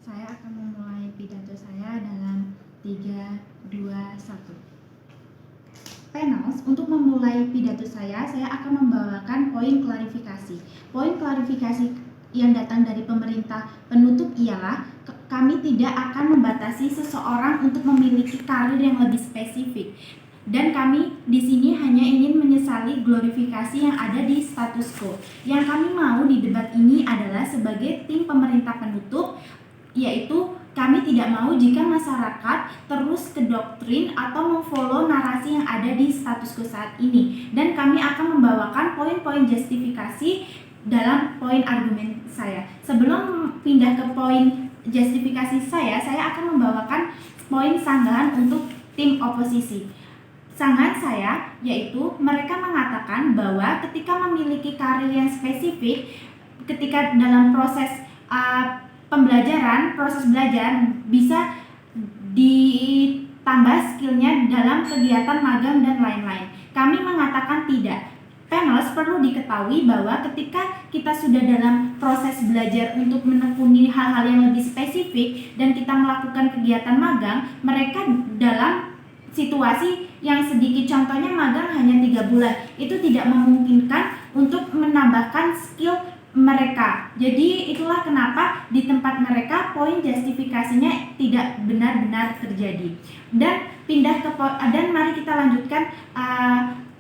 Saya akan memulai pidato saya dalam 3, 2, 1. Panels, untuk memulai pidato saya akan membawakan poin klarifikasi. Poin klarifikasi yang datang dari pemerintah penutup ialah kami tidak akan membatasi seseorang untuk memiliki karir yang lebih spesifik. Dan kami di sini hanya ingin menyesali glorifikasi yang ada di status quo. Yang kami mau di debat ini adalah sebagai tim pemerintah penutup, yaitu kami tidak mau jika masyarakat terus kedoktrin atau memfollow narasi yang ada di status quo saat ini. Dan kami akan membawakan poin-poin justifikasi dalam poin argumen saya. Sebelum pindah ke poin justifikasi saya akan membawakan poin sanggahan untuk tim oposisi. Sanggahan saya yaitu mereka mengatakan bahwa ketika memiliki karir yang spesifik, ketika dalam proses proses belajar bisa ditambah skillnya dalam kegiatan magang dan lain-lain. Kami mengatakan tidak. Panels, perlu diketahui bahwa ketika kita sudah dalam proses belajar untuk menekuni hal-hal yang lebih spesifik dan kita melakukan kegiatan magang, mereka dalam situasi yang sedikit, contohnya magang hanya 3 bulan, itu tidak memungkinkan untuk menambahkan skill mereka. Jadi itulah kenapa di tempat mereka poin justifikasinya tidak benar-benar terjadi. Dan mari kita lanjutkan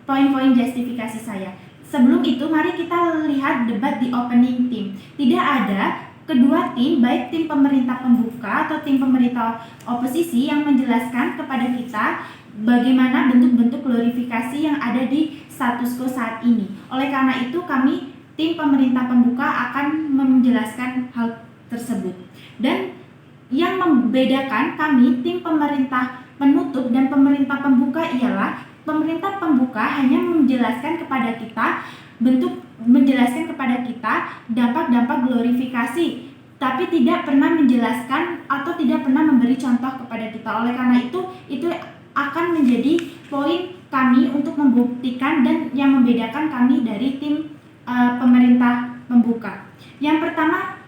poin-poin justifikasi saya. Sebelum itu mari kita lihat debat di opening team. Tidak ada kedua tim, baik tim pemerintah pembuka atau tim pemerintah oposisi, yang menjelaskan kepada kita bagaimana bentuk-bentuk glorifikasi yang ada di status quo saat ini. Oleh karena itu kami tim pemerintah pembuka akan menjelaskan hal tersebut. Dan yang membedakan kami tim pemerintah penutup dan pemerintah pembuka ialah pemerintah pembuka hanya menjelaskan kepada kita dampak-dampak glorifikasi, tapi tidak pernah menjelaskan atau tidak pernah memberi contoh kepada kita. Oleh karena itu akan menjadi poin kami untuk membuktikan dan yang membedakan kami dari tim pemerintah pembuka. Yang pertama,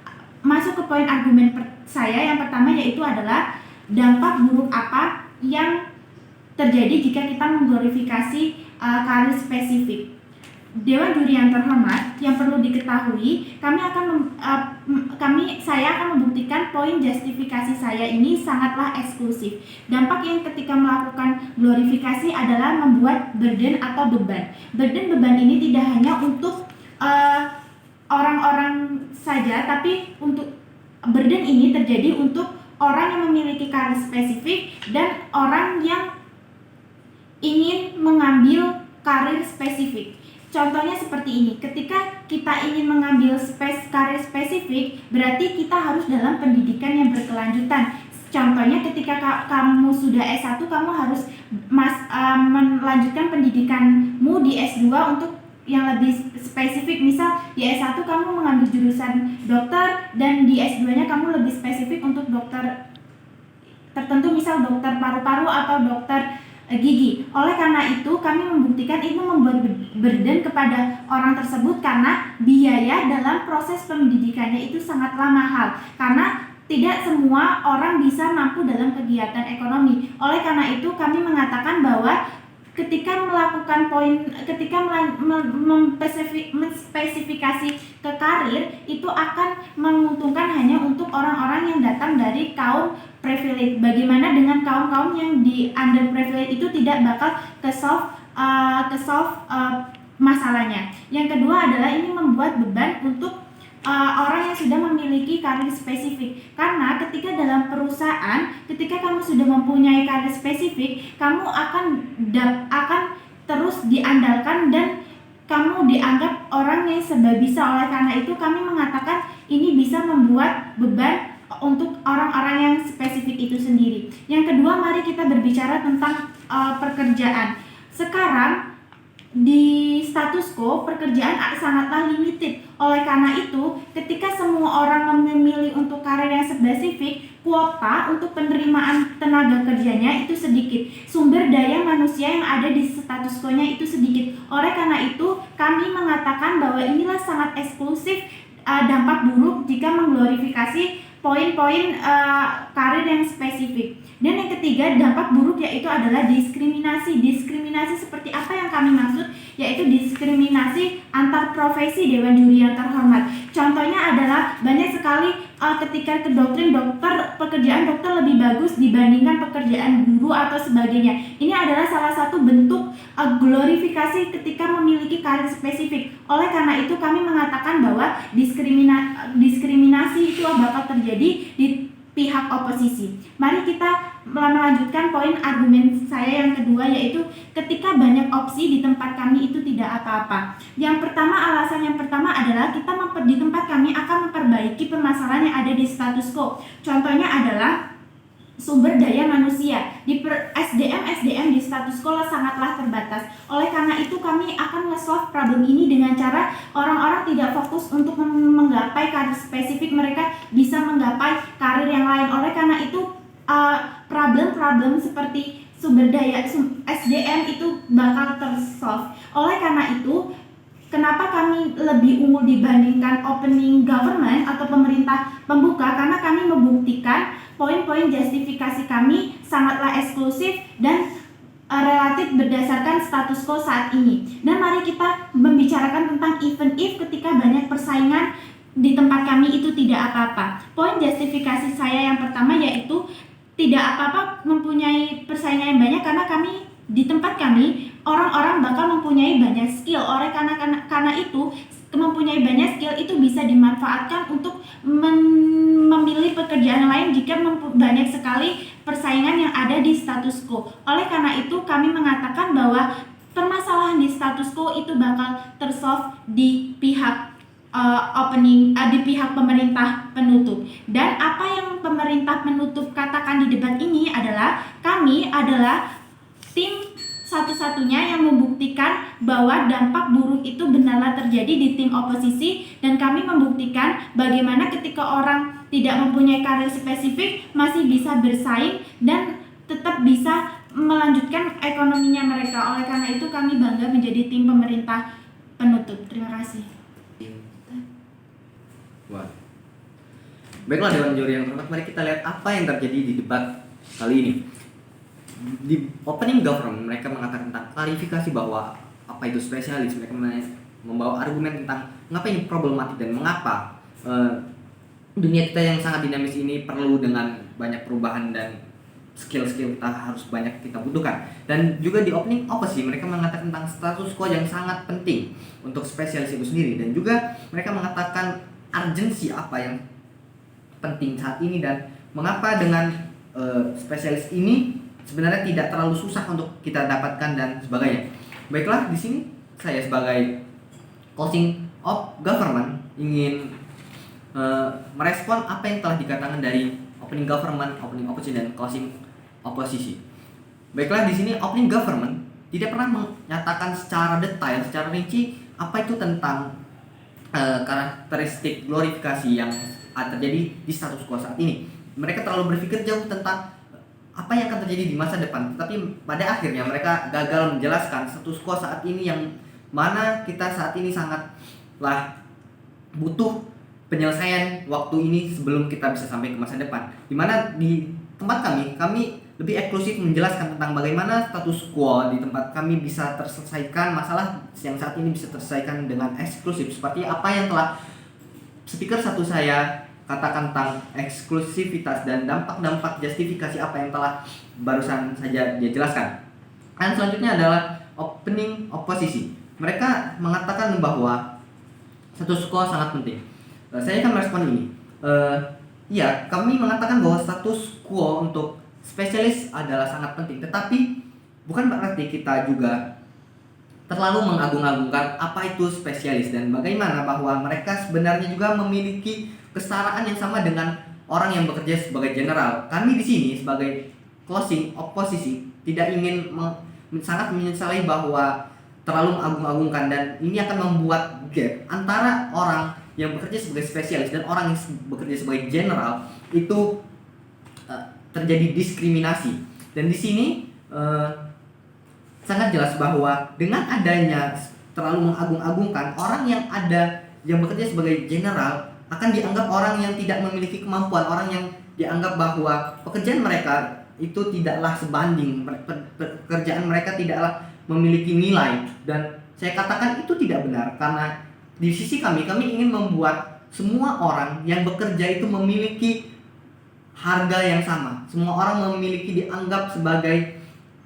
masuk ke poin argumen saya. Yang pertama yaitu adalah dampak buruk apa yang terjadi jika kita mengglorifikasi karir spesifik. Dewan juri yang terhormat, yang perlu diketahui, saya akan membuktikan poin justifikasi saya ini sangatlah eksklusif. Dampak yang ketika melakukan glorifikasi adalah membuat burden atau beban. Beban ini tidak hanya untuk orang-orang saja, tapi untuk burden ini terjadi untuk orang yang memiliki karir spesifik dan orang yang ingin mengambil karir spesifik. Contohnya seperti ini, ketika kita ingin mengambil karir spesifik, berarti kita harus dalam pendidikan yang berkelanjutan. Contohnya ketika kamu sudah S1, kamu harus melanjutkan pendidikanmu di S2 untuk yang lebih spesifik. Misal di S1 kamu mengambil jurusan dokter dan di S2-nya kamu lebih spesifik untuk dokter tertentu, misal dokter paru-paru atau dokter gigi. Oleh karena itu kami membuktikan itu membuat burden kepada orang tersebut karena biaya dalam proses pendidikannya itu sangatlah mahal, karena tidak semua orang bisa mampu dalam kegiatan ekonomi. Oleh karena itu kami mengatakan bahwa ketika menspesifikasi ke karir itu akan menguntungkan hanya untuk orang-orang yang datang dari kaum privilege. Bagaimana dengan kaum-kaum yang di underprivilege itu tidak bakal ke solve masalahnya. Yang kedua adalah ini membuat beban untuk orang yang sudah memiliki karir spesifik, karena ketika dalam perusahaan, ketika kamu sudah mempunyai karir spesifik, kamu akan terus diandalkan dan kamu dianggap orang yang serba bisa. Oleh karena itu kami mengatakan ini bisa membuat beban untuk orang-orang yang spesifik itu sendiri. Yang kedua, mari kita berbicara tentang pekerjaan. Sekarang di status quo pekerjaan sangatlah limited. Oleh karena itu ketika semua orang memilih untuk karir yang spesifik, kuota untuk penerimaan tenaga kerjanya itu sedikit, sumber daya manusia yang ada di status quo-nya itu sedikit. Oleh karena itu kami mengatakan bahwa inilah sangat eksklusif dampak buruk jika mengglorifikasi poin-poin karir yang spesifik. Dan yang ketiga, dampak buruk yaitu adalah diskriminasi. Diskriminasi seperti apa yang kami maksud? Yaitu diskriminasi antar profesi dewan juri yang terhormat. Contohnya adalah banyak sekali ketika ke doktrin dokter, pekerjaan dokter lebih bagus dibandingkan pekerjaan guru atau sebagainya. Ini adalah salah satu bentuk glorifikasi ketika memiliki karir spesifik. Oleh karena itu kami mengatakan bahwa diskriminasi itu bakal terjadi di pihak oposisi. Mari kita melanjutkan poin argumen saya yang kedua, yaitu ketika banyak opsi di tempat kami itu tidak apa-apa. Alasan yang pertama adalah kita di tempat kami akan memperbaiki permasalahan yang ada di status quo. Contohnya adalah sumber daya manusia. Di SDM di status quo sangatlah terbatas. Oleh karena itu kami akan nge-solve problem ini dengan cara orang-orang tidak fokus untuk menggapai karir spesifik, mereka bisa menggapai karir yang lain. Oleh karena itu problem-problem seperti sumber daya SDM itu bakal tersolve. Oleh karena itu kenapa kami lebih unggul dibandingkan opening government atau pemerintah pembuka? Karena kami membuktikan poin-poin justifikasi kami sangatlah eksklusif dan relatif berdasarkan status quo saat ini. Dan mari kita membicarakan tentang even if ketika banyak persaingan di tempat kami itu tidak apa-apa. Poin justifikasi saya yang pertama yaitu tidak apa-apa mempunyai persaingan yang banyak, karena kami di tempat kami orang-orang bakal mempunyai banyak skill. Karena itu mempunyai banyak skill itu bisa dimanfaatkan untuk memilih pekerjaan lain jika banyak sekali persaingan yang ada di status quo. Oleh karena itu kami mengatakan bahwa permasalahan di status quo itu bakal tersolve di pihak di pihak pemerintah penutup. Dan apa yang pemerintah penutup katakan di debat ini adalah kami adalah tim satu-satunya yang membuktikan bahwa dampak buruk itu benarlah terjadi di tim oposisi, dan kami membuktikan bagaimana ketika orang tidak mempunyai karir spesifik masih bisa bersaing dan tetap bisa melanjutkan ekonominya mereka. Oleh karena itu kami bangga menjadi tim pemerintah penutup. Terima kasih. Wah. Baiklah Dewan Juri yang terhormat, mari kita lihat apa yang terjadi di debat kali ini. Di opening government mereka mengatakan tentang klarifikasi bahwa apa itu spesialis. Mereka membawa argumen tentang mengapa ini problematik dan mengapa dunia kita yang sangat dinamis ini perlu dengan banyak perubahan dan skill-skill kita harus banyak kita butuhkan. Dan juga di opening opposite mereka mengatakan tentang status quo yang sangat penting untuk spesialis itu sendiri, dan juga mereka mengatakan urgensi apa yang penting saat ini dan mengapa dengan spesialis ini sebenarnya tidak terlalu susah untuk kita dapatkan dan sebagainya. Baiklah, di sini saya sebagai closing of government ingin merespon apa yang telah dikatakan dari opening government, opening opposition, dan closing oposisi. Baiklah, di sini opening government tidak pernah menyatakan secara detail, secara rinci apa itu tentang karakteristik glorifikasi yang terjadi di status quo saat ini. Mereka terlalu berpikir jauh tentang apa yang akan terjadi di masa depan, tapi pada akhirnya mereka gagal menjelaskan status quo saat ini, yang mana kita saat ini sangatlah butuh penyelesaian waktu ini sebelum kita bisa sampai ke masa depan. Dimana di tempat kami lebih eksklusif menjelaskan tentang bagaimana status quo di tempat kami bisa terselesaikan, masalah yang saat ini bisa terselesaikan dengan eksklusif, seperti apa yang telah speaker satu saya katakan tentang eksklusivitas dan dampak-dampak justifikasi apa yang telah barusan saja dia jelaskan. Dan selanjutnya adalah opening oposisi. Mereka mengatakan bahwa status quo sangat penting. Saya akan merespon ini. Ya, kami mengatakan bahwa status quo untuk spesialis adalah sangat penting, tetapi bukan berarti kita juga terlalu mengagung-agungkan apa itu spesialis dan bagaimana bahwa mereka sebenarnya juga memiliki kesetaraan yang sama dengan orang yang bekerja sebagai general. Kami di sini sebagai closing oposisi tidak ingin sangat menyesali bahwa terlalu mengagung-agungkan, dan ini akan membuat gap antara orang yang bekerja sebagai spesialis dan orang yang bekerja sebagai general itu terjadi diskriminasi. Dan di sini sangat jelas bahwa dengan adanya terlalu mengagung-agungkan orang yang bekerja sebagai general akan dianggap orang yang tidak memiliki kemampuan, orang yang dianggap bahwa pekerjaan mereka itu tidaklah sebanding, pekerjaan mereka tidaklah memiliki nilai. Dan saya katakan itu tidak benar, karena di sisi kami ingin membuat semua orang yang bekerja itu memiliki harga yang sama. Semua orang memiliki dianggap sebagai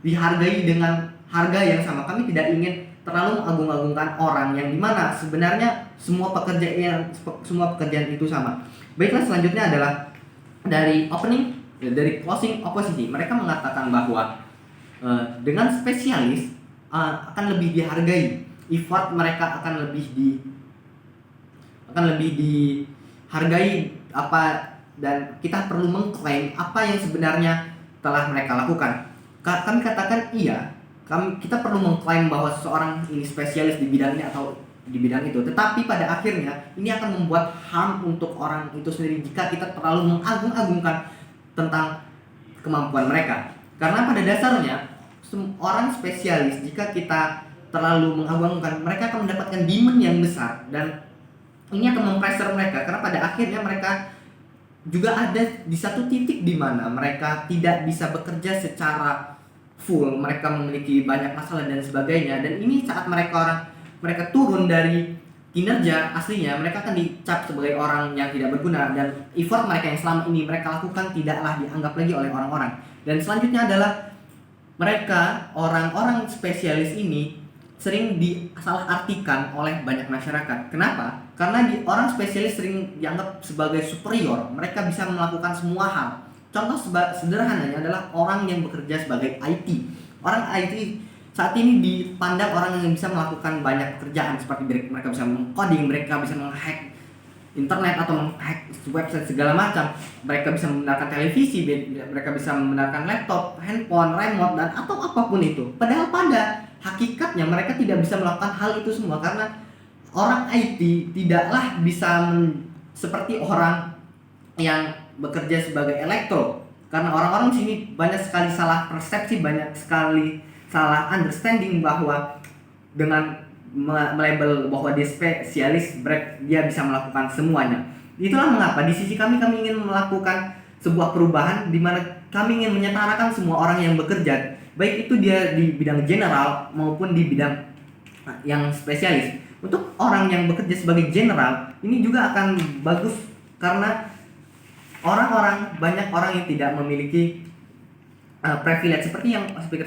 dihargai dengan harga yang sama. Kami tidak ingin terlalu mengagung-agungkan orang yang dimana sebenarnya semua pekerjaan itu sama. Baiklah, selanjutnya adalah dari closing oposisi. Mereka mengatakan bahwa dengan spesialis akan lebih dihargai, effort mereka akan lebih dihargai dan kita perlu mengklaim apa yang sebenarnya telah mereka lakukan. Kami katakan iya, kita perlu mengklaim bahwa seseorang ini spesialis di bidang ini atau di bidang itu. Tetapi pada akhirnya ini akan membuat harm untuk orang itu sendiri jika kita terlalu mengagung-agungkan tentang kemampuan mereka. Karena pada dasarnya orang spesialis, jika kita terlalu mengagung-agungkan, mereka akan mendapatkan demand yang besar, dan ini akan mempressure mereka, karena pada akhirnya mereka juga ada di satu titik di mana mereka tidak bisa bekerja secara full, mereka memiliki banyak masalah dan sebagainya. Dan ini saat mereka turun dari kinerja aslinya, mereka akan dicap sebagai orang yang tidak berguna, dan effort mereka yang selama ini mereka lakukan tidaklah dianggap lagi oleh orang-orang. Dan selanjutnya adalah mereka, orang-orang spesialis ini sering disalahartikan oleh banyak masyarakat. Kenapa? Karena orang spesialis sering dianggap sebagai superior, mereka bisa melakukan semua hal. Contoh sederhananya adalah orang yang bekerja sebagai IT. Orang IT saat ini dipandang orang yang bisa melakukan banyak pekerjaan, seperti mereka bisa mengcoding, mereka bisa menghack internet atau menghack website segala macam. Mereka bisa menggunakan televisi, mereka bisa menggunakan laptop, handphone, remote, dan atau apapun itu. Padahal pada hakikatnya mereka tidak bisa melakukan hal itu semua, karena orang IT tidaklah bisa seperti orang yang bekerja sebagai elektro. Karena orang-orang di sini banyak sekali salah persepsi, banyak sekali salah understanding bahwa dengan melabel bahwa dia spesialis, dia bisa melakukan semuanya. Itulah mengapa di sisi kami ingin melakukan sebuah perubahan di mana kami ingin menyetarakan semua orang yang bekerja, baik itu dia di bidang general maupun di bidang yang spesialis. Untuk orang yang bekerja sebagai general, ini juga akan bagus karena banyak orang yang tidak memiliki privilege, seperti yang speaker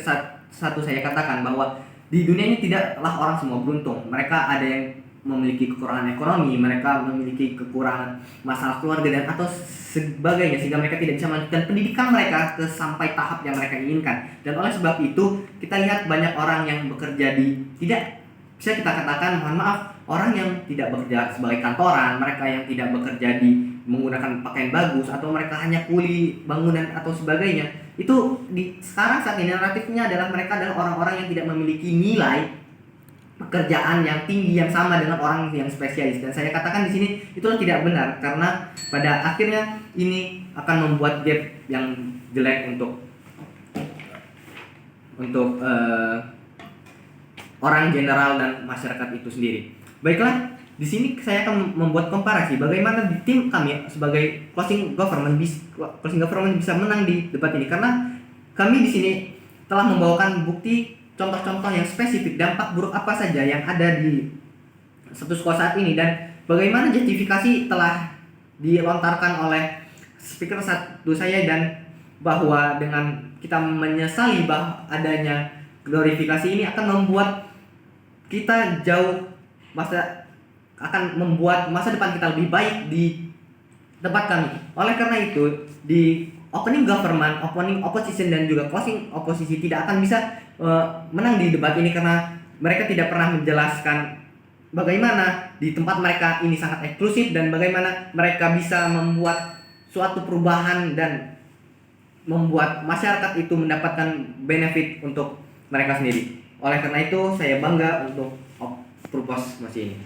satu saya katakan, bahwa di dunia ini tidaklah orang semua beruntung. Mereka ada yang memiliki kekurangan ekonomi, mereka memiliki kekurangan masalah keluarga dan atau sebagainya, sehingga mereka tidak bisa melanjutkan pendidikan mereka ke sampai tahap yang mereka inginkan. Dan oleh sebab itu kita lihat banyak orang yang bekerja tidak bisa kita katakan, mohon maaf, orang yang tidak bekerja sebagai kantoran, mereka yang tidak bekerja menggunakan pakaian bagus, atau mereka hanya kuli bangunan atau sebagainya. Itu sekarang saat ini naratifnya adalah mereka adalah orang-orang yang tidak memiliki nilai pekerjaan yang tinggi yang sama dengan orang yang spesialis. Dan saya katakan di sini itulah tidak benar, karena pada akhirnya ini akan membuat gap yang jelek untuk orang general dan masyarakat itu sendiri. Baiklah, di sini saya akan membuat komparasi bagaimana di tim kami sebagai closing government bisa menang di debat ini, karena kami di sini telah membawakan bukti contoh-contoh yang spesifik dampak buruk apa saja yang ada di status quo saat ini, dan bagaimana justifikasi telah dilontarkan oleh speaker satu saya, dan bahwa dengan kita menyesali bahwa adanya glorifikasi ini akan membuat kita akan membuat masa depan kita lebih baik di tempat kami. Oleh karena itu, di opening government, opening opposition, dan juga closing oposisi tidak akan bisa menang di debat ini, karena mereka tidak pernah menjelaskan bagaimana di tempat mereka ini sangat eksklusif dan bagaimana mereka bisa membuat suatu perubahan dan membuat masyarakat itu mendapatkan benefit untuk mereka sendiri. Oleh karena itu, saya bangga untuk propose masih ini.